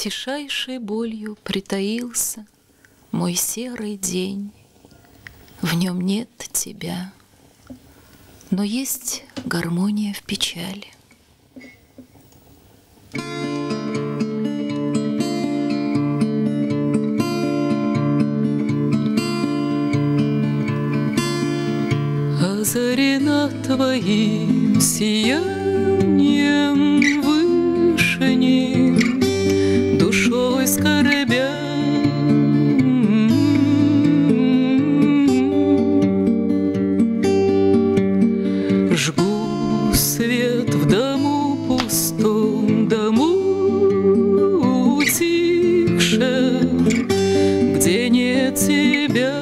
Тишайшей болью притаился мой серый день. В нем нет тебя, но есть гармония в печали. Озарена твоим сиянием вышним, душой скорбя. Жгу свет в дому пустом, дому утихшем, где нет тебя.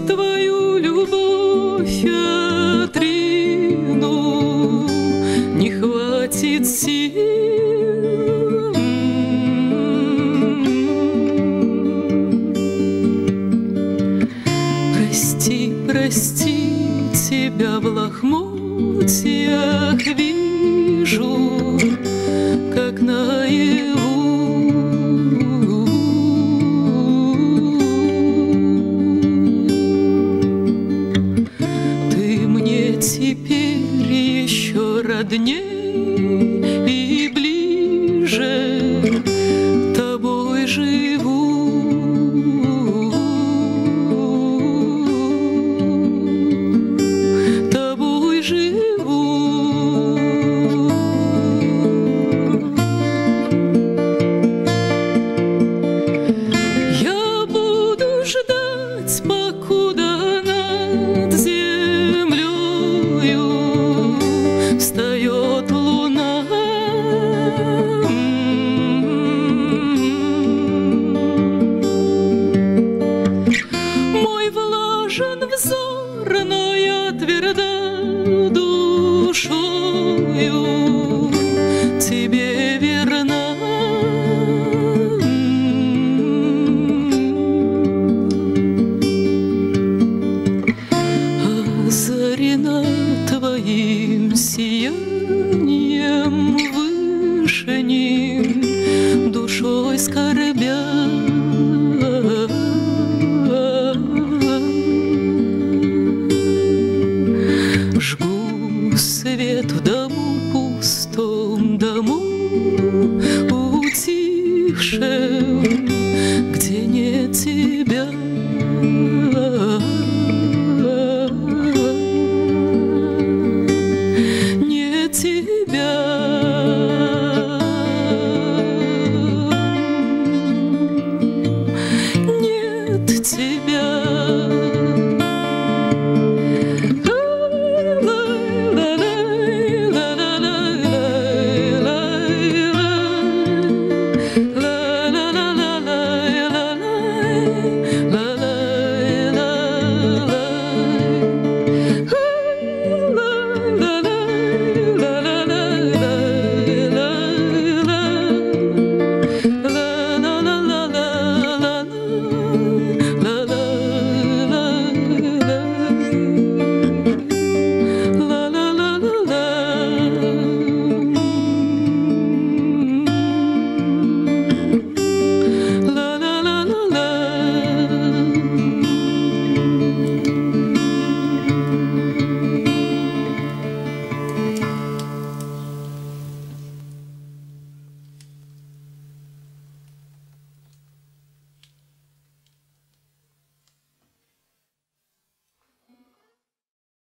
Твою любовь отрину, не хватит сил. Прости, прости, тебя в лохмотьях вижу, как наяву. Теперь еще родней и ближе тобой живу, тобой живу. Я буду ждать, покуда над землей встает луна. Мой влажен взор, но я тверда душою тебе верна. Озарена твоим сиянием вышним, душой скорбя. Жгу